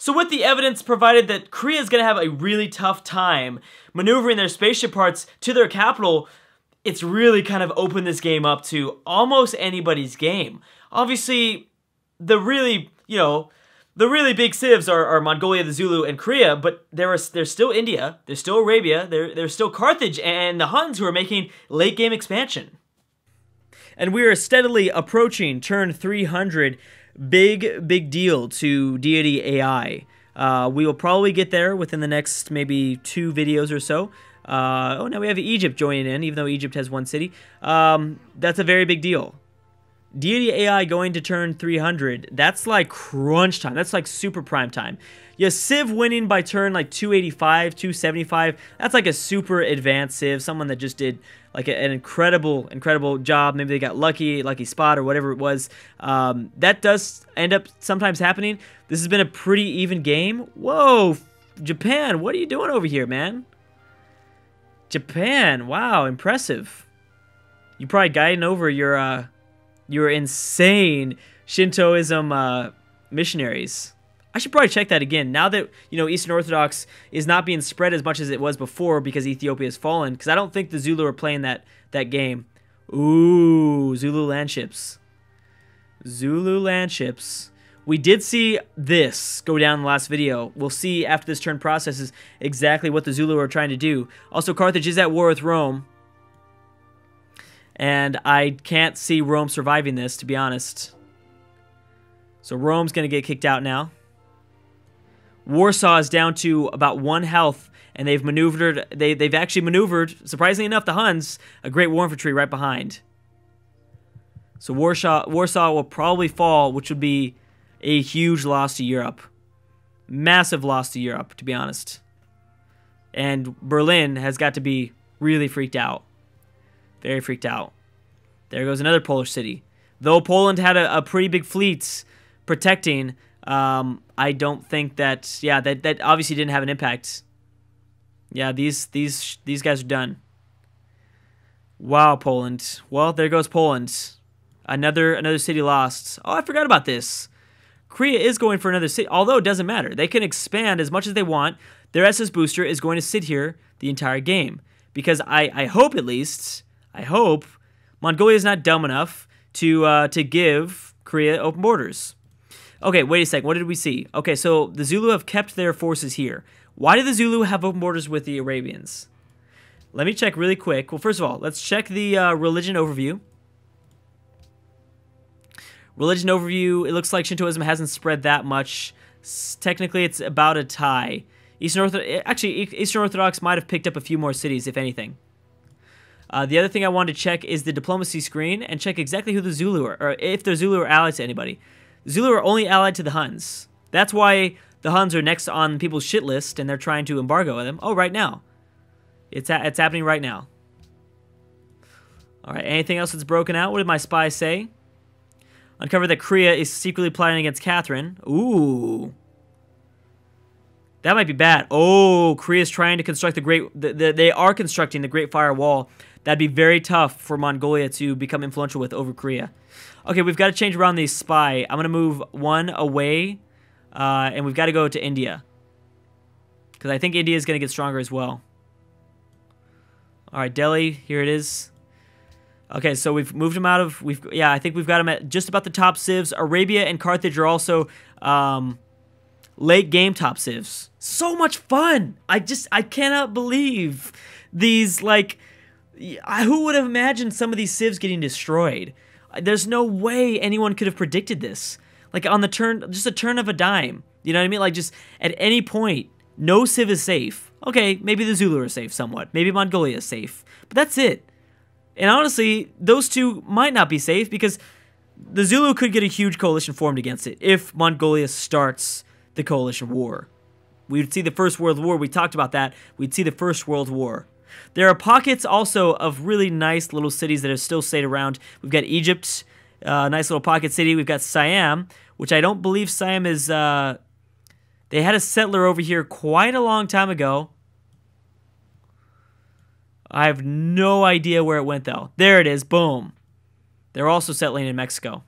So with the evidence provided that Korea is going to have a really tough time maneuvering their spaceship parts to their capital, it's really kind of opened this game up to almost anybody's game. Obviously, the really big civs are Mongolia, the Zulu, and Korea, but there's still India, there's still Arabia, there's still Carthage, and the Huns who are making late game expansion. And we are steadily approaching turn 300. Big deal to deity AI. We will probably get there within the next maybe 2 videos or so. Oh, now we have Egypt joining in, even though Egypt has 1 city. That's a very big deal. Deity AI going to turn 300, that's like crunch time. That's like super prime time. Yeah, Civ winning by turn like 285, 275, that's like a super advanced Civ. Someone that just did like an incredible job. Maybe they got lucky spot or whatever it was. That does end up sometimes happening. This has been a pretty even game. Whoa, Japan, what are you doing over here, man? Japan, wow, impressive. You probably guiding over your insane Shintoism missionaries. I should probably check that again now that, you know, Eastern Orthodox is not being spread as much as it was before because Ethiopia has fallen, because I don't think the Zulu are playing that game. Ooh, Zulu landships. Zulu landships. We did see this go down in the last video. We'll see after this turn processes exactly what the Zulu are trying to do. Also, Carthage is at war with Rome. And I can't see Rome surviving this, to be honest. So Rome's going to get kicked out now. Warsaw is down to about 1 health, and they've maneuvered. They've actually maneuvered, surprisingly enough, the Huns, a great war infantry right behind. So Warsaw will probably fall, which would be a huge loss to Europe. Massive loss to Europe, to be honest. And Berlin has got to be really freaked out. Very freaked out. There goes another Polish city. Though Poland had a pretty big fleet protecting, I don't think that, yeah, that obviously didn't have an impact. Yeah, these guys are done. Wow, Poland. Well, there goes Poland. Another city lost. Oh, I forgot about this. Korea is going for another city, although it doesn't matter. They can expand as much as they want. Their SS booster is going to sit here the entire game. Because I hope, at least, I hope Mongolia is not dumb enough to give Korea open borders. Okay, wait a sec. What did we see? Okay, so the Zulu have kept their forces here. Why do the Zulu have open borders with the Arabians? Let me check really quick. Well, first of all, let's check the religion overview. Religion overview, it looks like Shintoism hasn't spread that much. Technically, it's about a tie. Eastern Orthodox might have picked up a few more cities, if anything. The other thing I wanted to check is the diplomacy screen and check exactly who the Zulu are, or if the Zulu are allied to anybody. The Zulu are only allied to the Huns. That's why the Huns are next on people's shit list, and they're trying to embargo them. Oh, right now. It's happening right now. All right, anything else that's broken out? What did my spy say? Uncover that Korea is secretly plotting against Catherine. Ooh. That might be bad. Oh, Korea's trying to construct they are constructing the Great Firewall. That'd be very tough for Mongolia to become influential with over Korea. Okay, we've got to change around the spy. I'm going to move 1 away, and we've got to go to India. Because I think India is going to get stronger as well. All right, Delhi, here it is. Okay, so we've moved him out of... Yeah, I think we've got him at just about the top civs. Arabia and Carthage are also... late game top civs. So much fun. I cannot believe these, like, who would have imagined some of these civs getting destroyed? There's no way anyone could have predicted this. Like on the turn, just a turn of a dime. You know what I mean? Like just at any point, no civ is safe. Okay, maybe the Zulu are safe somewhat. Maybe Mongolia is safe. But that's it. And honestly, those two might not be safe because the Zulu could get a huge coalition formed against it if Mongolia starts the coalition war. We'd see the First World War. We talked about that. We'd see the First World War. There are pockets also of really nice little cities that have still stayed around. We've got Egypt, nice little pocket city. We've got Siam, which I don't believe Siam is... they had a settler over here quite a long time ago. I have no idea where it went, though. There it is. Boom. They're also settling in Mexico.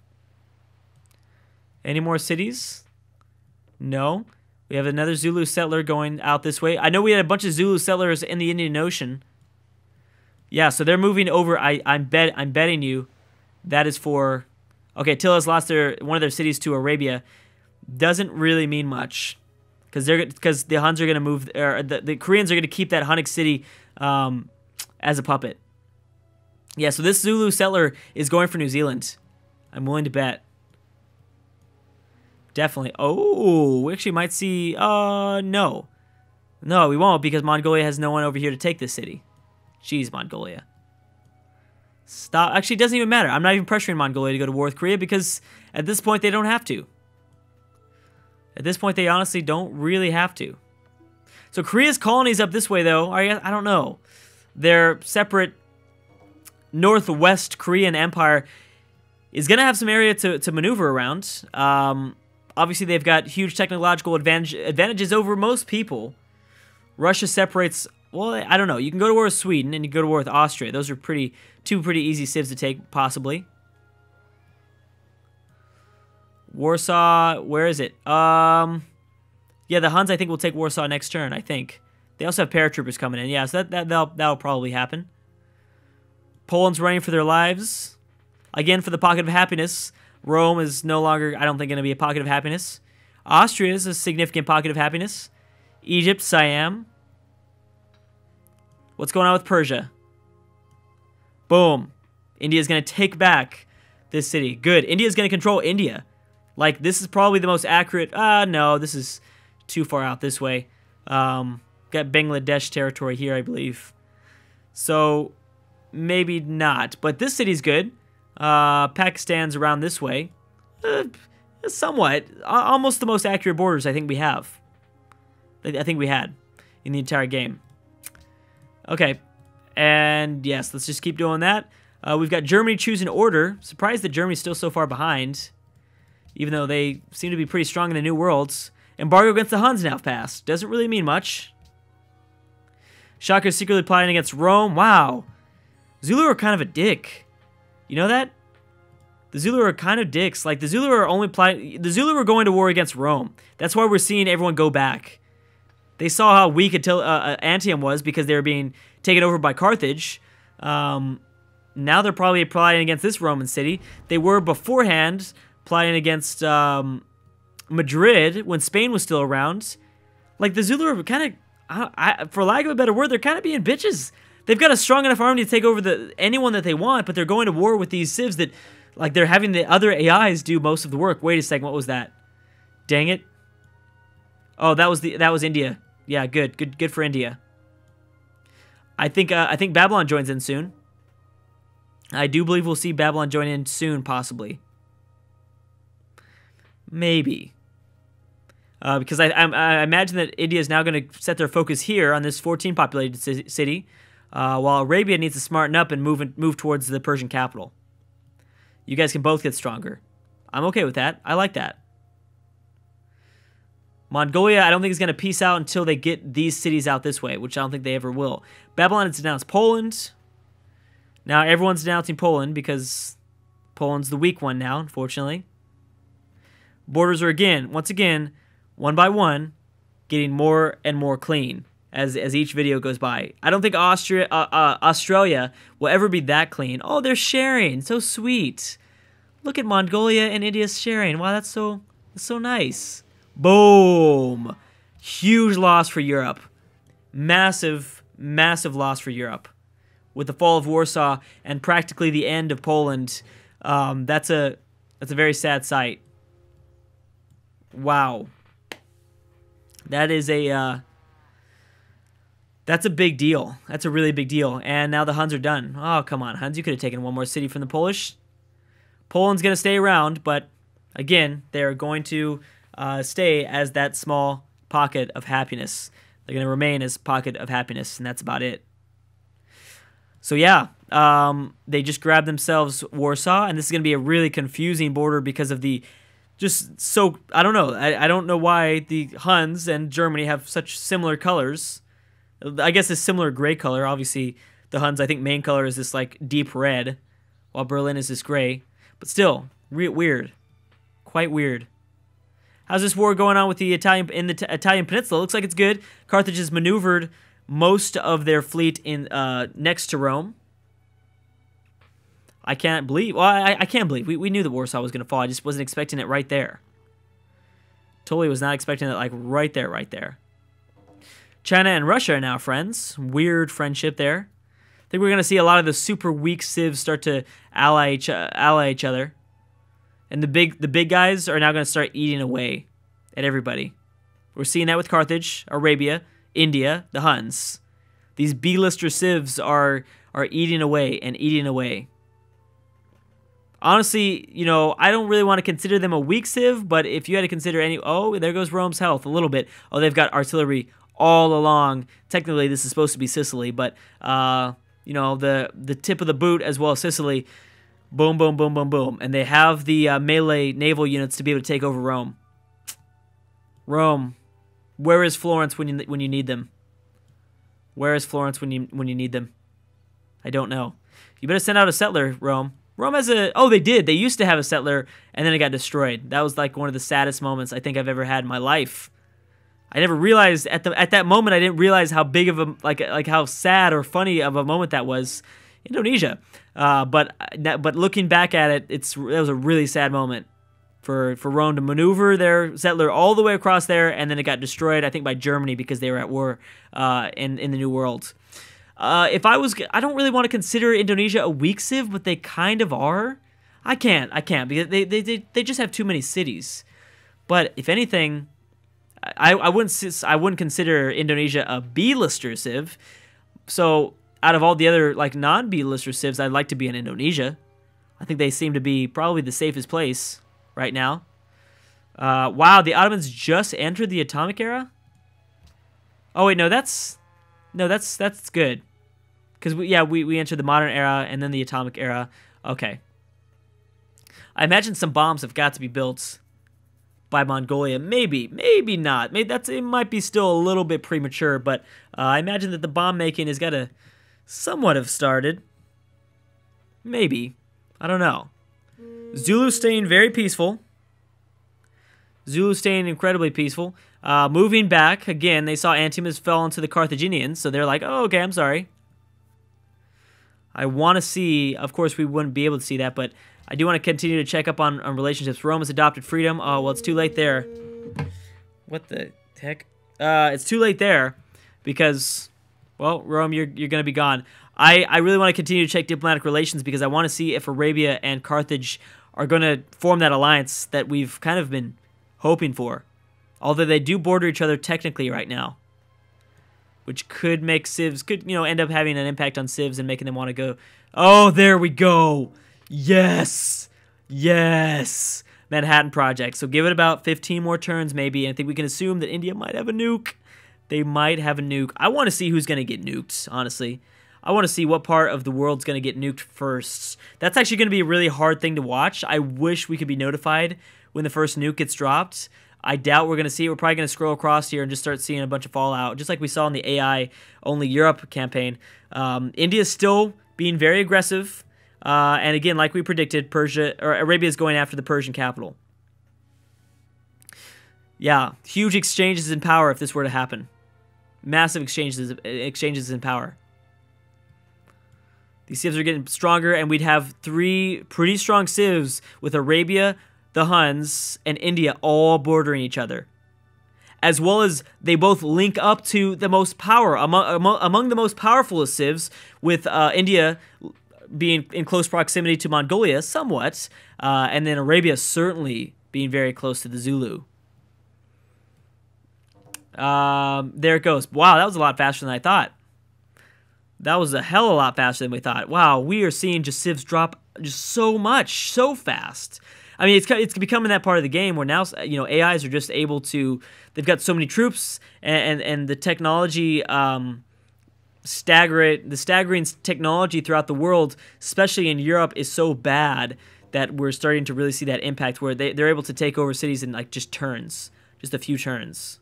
Any more cities? No. We have another Zulu settler going out this way. I know we had a bunch of Zulu settlers in the Indian Ocean. Yeah, so they're moving over. I'm betting you that is for... Okay, Attila's lost one of their cities to Arabia. Doesn't really mean much. Because the Huns are going to move... Or the Koreans are going to keep that Hunnic city as a puppet. Yeah, so this Zulu settler is going for New Zealand. I'm willing to bet. Definitely. Oh, we actually might see... no. No, we won't because Mongolia has no one over here to take this city. Jeez, Mongolia. Stop. Actually, it doesn't even matter. I'm not even pressuring Mongolia to go to war with Korea because at this point they don't have to. At this point, they honestly don't really have to. So Korea's colonies up this way, though, I don't know. Their separate Northwest Korean Empire is going to have some area to maneuver around. Obviously, they've got huge technological advantages over most people. Russia separates... Well, I don't know. You can go to war with Sweden and you can go to war with Austria. Those are two pretty easy civs to take, possibly. Warsaw, where is it? Yeah, the Huns, I think, will take Warsaw next turn, I think. They also have paratroopers coming in. Yeah, so that'll probably happen. Poland's running for their lives. Again, for the pocket of happiness. Rome is no longer, I don't think, going to be a pocket of happiness. Austria is a significant pocket of happiness. Egypt, Siam. What's going on with Persia? Boom. India's going to take back this city. Good. India's going to control India. Like, this is probably the most accurate... no, this is too far out this way. Got Bangladesh territory here, I believe. So, maybe not. But this city's good. Pakistan's around this way. Somewhat. Almost the most accurate borders I think we have. I think we had in the entire game. Okay. And, yes, let's just keep doing that. We've got Germany choosing order. Surprised that Germany's still so far behind. Even though they seem to be pretty strong in the New Worlds. Embargo against the Huns now passed. Doesn't really mean much. Shaka's secretly plotting against Rome. Wow. Zulu are kind of a dick. You know that? The Zulu are kind of dicks. Like, the Zulu are only the Zulu are going to war against Rome. That's why we're seeing everyone go back. They saw how weak Antium was because they were being taken over by Carthage. Now they're probably plotting against this Roman city. They were beforehand plotting against Madrid when Spain was still around. Like, the Zulu are kind of, for lack of a better word, they're kind of being bitches. They've got a strong enough army to take over anyone that they want, but they're going to war with these civs that, like, they're having the other AIs do most of the work. Wait a second, what was that? Dang it. Oh, that was India. Yeah, good for India. I think Babylon joins in soon. I do believe we'll see Babylon join in soon, possibly. Maybe. Because I imagine that India is now going to set their focus here on this 14 populated city, while Arabia needs to smarten up and move towards the Persian capital. You guys can both get stronger. I'm okay with that. I like that. Mongolia, I don't think is going to peace out until they get these cities out this way, which I don't think they ever will. Babylon has denounced Poland. Now everyone's denouncing Poland because Poland's the weak one now, unfortunately. Borders are once again, one by one, getting more and more clean as each video goes by. I don't think Australia will ever be that clean. Oh, they're sharing. So sweet. Look at Mongolia and India's sharing. Wow, that's so nice. Boom. Huge loss for Europe. Massive, massive loss for Europe. With the fall of Warsaw and practically the end of Poland, that's a very sad sight. Wow. That is that's a big deal. That's a really big deal. And now the Huns are done. Oh, come on, Huns. You could have taken one more city from the Polish. Poland's going to stay around, but again, they're going to stay as that small pocket of happiness. They're going to remain as pocket of happiness, and that's about it. So yeah, they just grabbed themselves Warsaw, and this is going to be a really confusing border because of the I don't know. I don't know why the Huns and Germany have such similar colors. I guess a similar gray color. Obviously, the Huns, I think, main color is this, like, deep red, while Berlin is this gray. But still, weird. Quite weird. How's this war going on with the Italian Peninsula? Looks like it's good. Carthage has maneuvered most of their fleet in next to Rome. I can't believe. Well, I can't believe. We knew that Warsaw was going to fall. I just wasn't expecting it right there. Totally was not expecting it like right there. China and Russia are now friends. Weird friendship there. I think we're going to see a lot of the super weak civs start to ally each other. And the big guys are now going to start eating away at everybody. We're seeing that with Carthage, Arabia, India, the Huns. These B-lister civs are eating away and eating away. Honestly, you know, I don't really want to consider them a weak civ, but if you had to consider any... Oh, there goes Rome's health a little bit. Oh, they've got artillery all along. Technically, this is supposed to be Sicily, but, you know, the tip of the boot as well as Sicily... Boom, boom, boom, boom, boom. And they have the melee naval units to be able to take over Rome. Rome. Where is Florence when you need them? Where is Florence when you need them? I don't know. You better send out a settler, Rome. Rome has a... Oh, they did. They used to have a settler, and then it got destroyed. That was like one of the saddest moments I think I've ever had in my life. I never realized... At that moment, I didn't realize how big of a... Like how sad or funny of a moment that was. Indonesia. But looking back at it, that was a really sad moment for Rome to maneuver their settler all the way across there, and then it got destroyed, I think, by Germany because they were at war in the New World. I don't really want to consider Indonesia a weak civ, but they kind of are. I can't because they just have too many cities. But if anything, I wouldn't consider Indonesia a B-lister civ. So out of all the other like non-B-lister civs, I'd like to be in Indonesia. I think they seem to be probably the safest place right now. Wow, the Ottomans just entered the atomic era? Oh wait, no, that's good. Because we entered the modern era and then the atomic era. Okay. I imagine some bombs have got to be built by Mongolia. Maybe not. It might be still a little bit premature, but I imagine that the bomb making has got to somewhat have started. Maybe. I don't know. Zulu staying very peaceful. Zulu staying incredibly peaceful. Moving back, again, they saw Antiochus fell into the Carthaginians, so they're like, oh, okay, I'm sorry. I want to see, of course, we wouldn't be able to see that, but I do want to continue to check up on relationships. Rome has adopted freedom. Oh, well, it's too late there. What the heck? It's too late there because, well, Rome, you're going to be gone. I really want to continue to check diplomatic relations because I want to see if Arabia and Carthage are going to form that alliance that we've kind of been hoping for. Although they do border each other technically right now, which could make civs, end up having an impact on civs and making them want to go. Oh, there we go. Yes. Yes. Manhattan Project. So give it about 15 more turns maybe, and I think we can assume that India might have a nuke. They might have a nuke. I want to see who's going to get nuked, honestly. I want to see what part of the world's going to get nuked first. That's actually going to be a really hard thing to watch. I wish we could be notified when the first nuke gets dropped. I doubt we're going to see it. We're probably going to scroll across here and just start seeing a bunch of fallout, just like we saw in the AI-only Europe campaign. India's still being very aggressive. And again, like we predicted, Arabia is going after the Persian capital. Yeah, huge exchanges in power if this were to happen. Massive exchanges in power. These civs are getting stronger, and we'd have 3 pretty strong civs with Arabia, the Huns, and India all bordering each other. As well as they both link up to the most power, among the most powerful civs, with India being in close proximity to Mongolia, somewhat, and then Arabia certainly being very close to the Zulu. There it goes. Wow, that was a lot faster than I thought. That was a hell of a lot faster than we thought. Wow, we are seeing just civs drop just so much, so fast. I mean, it's becoming that part of the game where now, AIs are just able to, they've got so many troops, and the technology, the staggering technology throughout the world, especially in Europe, is so bad that we're starting to really see that impact where they're able to take over cities in like just turns, just a few turns.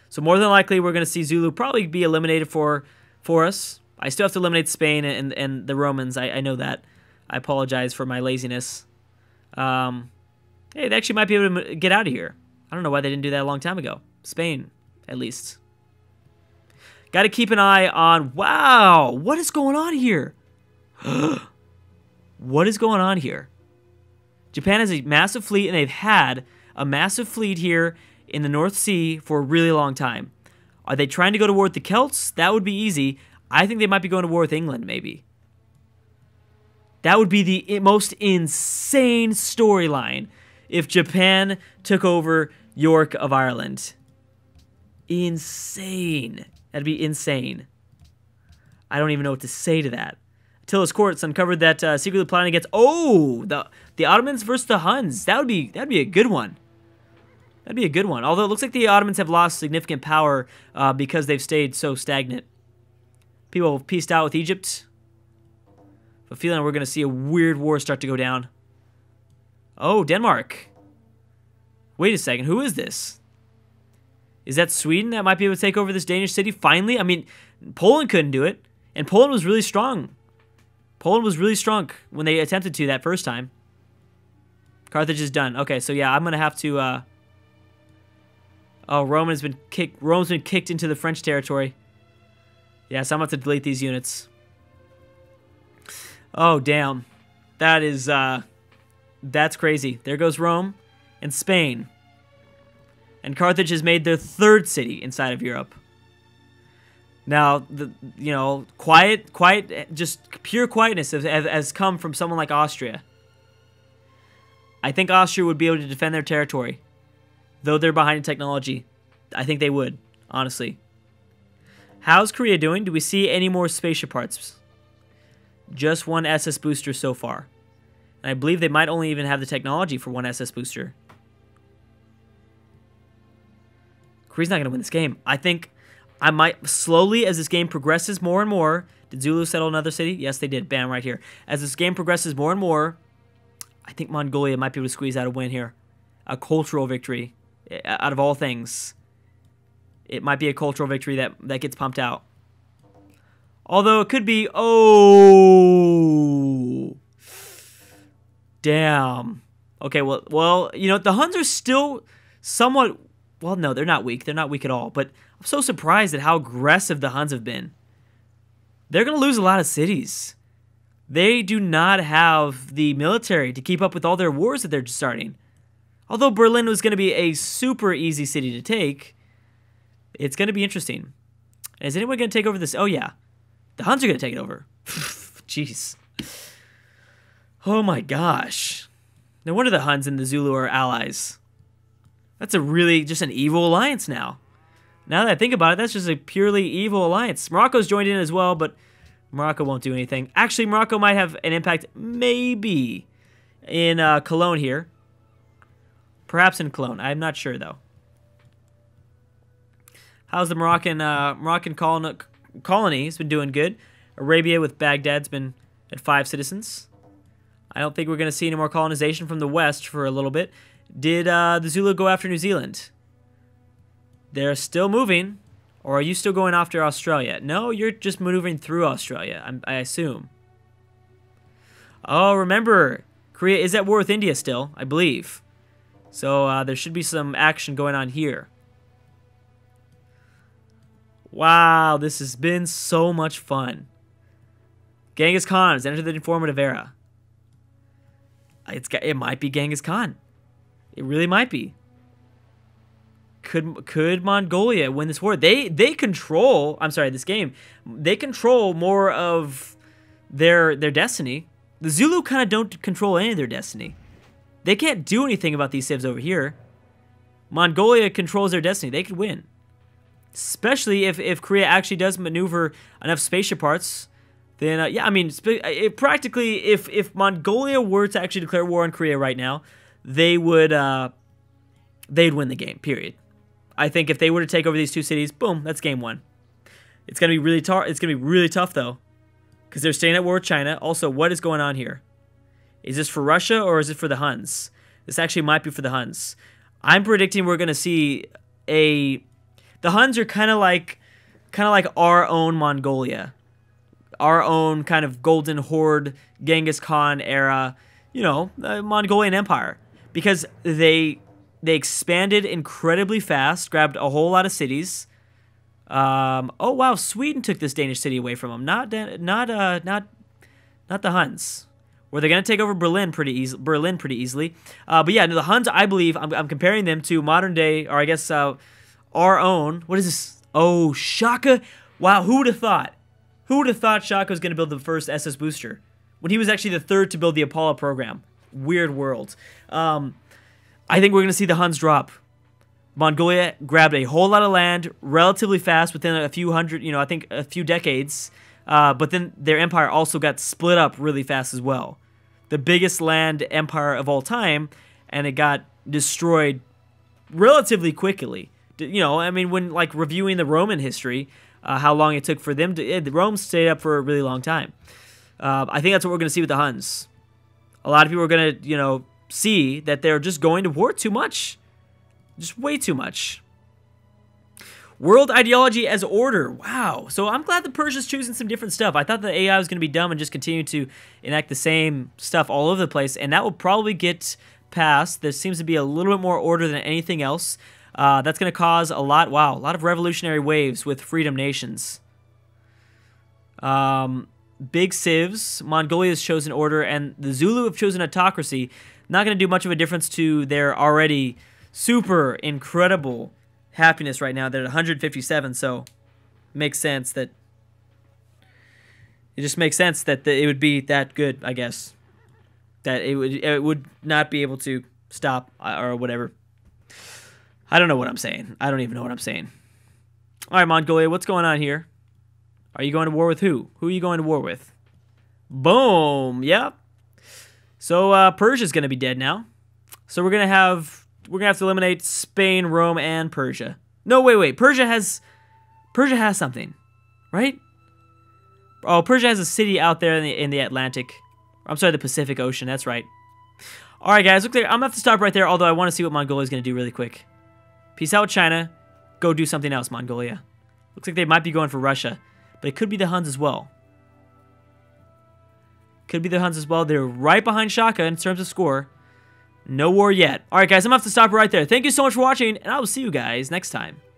So more than likely, we're going to see Zulu probably be eliminated for us. I still have to eliminate Spain and the Romans. I know that. I apologize for my laziness. Hey, they actually might be able to get out of here. I don't know why they didn't do that a long time ago. Spain, at least. Got to keep an eye on... Wow! What is going on here? What is going on here? Japan has a massive fleet, and they've had a massive fleet here in the North Sea for a really long time. Are they trying to go to war with the Celts? That would be easy. I think they might be going to war with England, maybe. That would be the most insane storyline if Japan took over York of Ireland. Insane. That'd be insane. I don't even know what to say to that. Attila's courts uncovered that secretly plotting against... Oh! The Ottomans versus the Huns. That'd be a good one. That'd be a good one. Although it looks like the Ottomans have lost significant power because they've stayed so stagnant. People have peaced out with Egypt. I have a feeling we're going to see a weird war start to go down. Oh, Denmark. Wait a second. Who is this? Is that Sweden that might be able to take over this Danish city finally? I mean, Poland couldn't do it. And Poland was really strong. Poland was really strong when they attempted to that first time. Carthage is done. Okay, so yeah, I'm going to have to... Oh, Rome's been kicked into the French territory. Yeah, so I'm going to have to delete these units. Oh, damn. That is... That's crazy. There goes Rome and Spain. And Carthage has made their third city inside of Europe. Now, quiet, just pure quietness has come from someone like Austria. I think Austria would be able to defend their territory. Though they're behind in technology. I think they would, honestly. How's Korea doing? Do we see any more spaceship parts? Just one SS booster so far. And I believe they might only even have the technology for one SS booster. Korea's not going to win this game. I think I might, slowly as this game progresses more and more. Did Zulu settle another city? Yes, they did. Bam, right here. As this game progresses more and more, I think Mongolia might be able to squeeze out a win here. A cultural victory. Out of all things, it might be a cultural victory that gets pumped out. Although it could be... Oh! Damn. Okay, well, you know, the Huns are still somewhat... Well, no, they're not weak. They're not weak at all. But I'm so surprised at how aggressive the Huns have been. They're going to lose a lot of cities. They do not have the military to keep up with all their wars that they're starting. Although Berlin was going to be a super easy city to take, it's going to be interesting. Is anyone going to take over this? Oh, yeah. The Huns are going to take it over. Jeez. Oh, my gosh. No wonder the Huns and the Zulu are allies. That's a really just an evil alliance now. Now that I think about it, that's just a purely evil alliance. Morocco's joined in as well, but Morocco won't do anything. Actually, Morocco might have an impact maybe in Cologne here. Perhaps in Cologne. I'm not sure, though. How's the Moroccan colony? It's been doing good. Arabia with Baghdad's been at 5 citizens. I don't think we're going to see any more colonization from the west for a little bit. Did the Zulu go after New Zealand? They're still moving. Or are you still going after Australia? No, you're just maneuvering through Australia, I assume. Oh, remember, Korea is at war with India still, I believe. So there should be some action going on here. Wow, this has been so much fun. Genghis Khan has entered the informative era. It might be Genghis Khan. It really might be. Could Mongolia win this war? They control, I'm sorry, this game. They control more of their destiny. The Zulu kind of don't control any of their destiny. They can't do anything about these civs over here. Mongolia controls their destiny. They could win. Especially if Korea actually does maneuver enough spaceship parts. Then, yeah, I mean, practically, if Mongolia were to actually declare war on Korea right now, they would, they'd win the game, period. I think if they were to take over these 2 cities, boom, that's game 1. It's going to be really tough. It's going to be really tough, though, because they're staying at war with China. Also, what is going on here? Is this for Russia or is it for the Huns? This actually might be for the Huns. I'm predicting we're going to see the Huns are kind of like our own Mongolia, our own kind of Golden Horde, Genghis Khan era, you know, Mongolian Empire, because they They expanded incredibly fast, grabbed a whole lot of cities. Oh wow, Sweden took this Danish city away from them. Not the Huns. Were they going to take over Berlin pretty easily? But yeah, no, the Huns, I believe, I'm comparing them to modern day, or I guess our own. What is this? Oh, Shaka. Wow, who would have thought? Who would have thought Shaka was going to build the first SS booster when he was actually the third to build the Apollo program? Weird world. I think we're going to see the Huns drop. Mongolia grabbed a whole lot of land relatively fast within a few hundred, I think a few decades. But then their empire also got split up really fast as well. The biggest land empire of all time, and it got destroyed relatively quickly. I mean, when like reviewing the Roman history, how long it took for them to, Rome stayed up for a really long time. I think that's what we're going to see with the Huns. A lot of people are going to, see that they're just going to war too much. Just way too much. World ideology as order. Wow. So I'm glad that Persia's choosing some different stuff. I thought the AI was going to be dumb and just continue to enact the same stuff all over the place, and that will probably get passed. There seems to be a little bit more order than anything else. That's going to cause a lot of revolutionary waves with freedom nations. Big civs. Mongolia's chosen order, and the Zulu have chosen autocracy. Not going to do much of a difference to their already super incredible happiness right now. They're at 157, so it makes sense that it would be that good, I guess. That it would not be able to stop or whatever. I don't know what I'm saying. I don't even know what I'm saying. All right, Mongolia, what's going on here? Are you going to war with who? Who are you going to war with? Boom. Yep. So Persia's going to be dead now. So we're gonna have to eliminate Spain, Rome, and Persia. No, wait. Persia has something, right? Oh, Persia has a city out there in the Atlantic. I'm sorry, the Pacific Ocean. That's right. All right, guys. Looks like I'm gonna have to stop right there. Although I want to see what Mongolia's gonna do really quick. Peace out, China. Go do something else, Mongolia. Looks like they might be going for Russia, but it could be the Huns as well. Could be the Huns as well. They're right behind Shaka in terms of score. No war yet. All right, guys, I'm going to have to stop right there. Thank you so much for watching, and I will see you guys next time.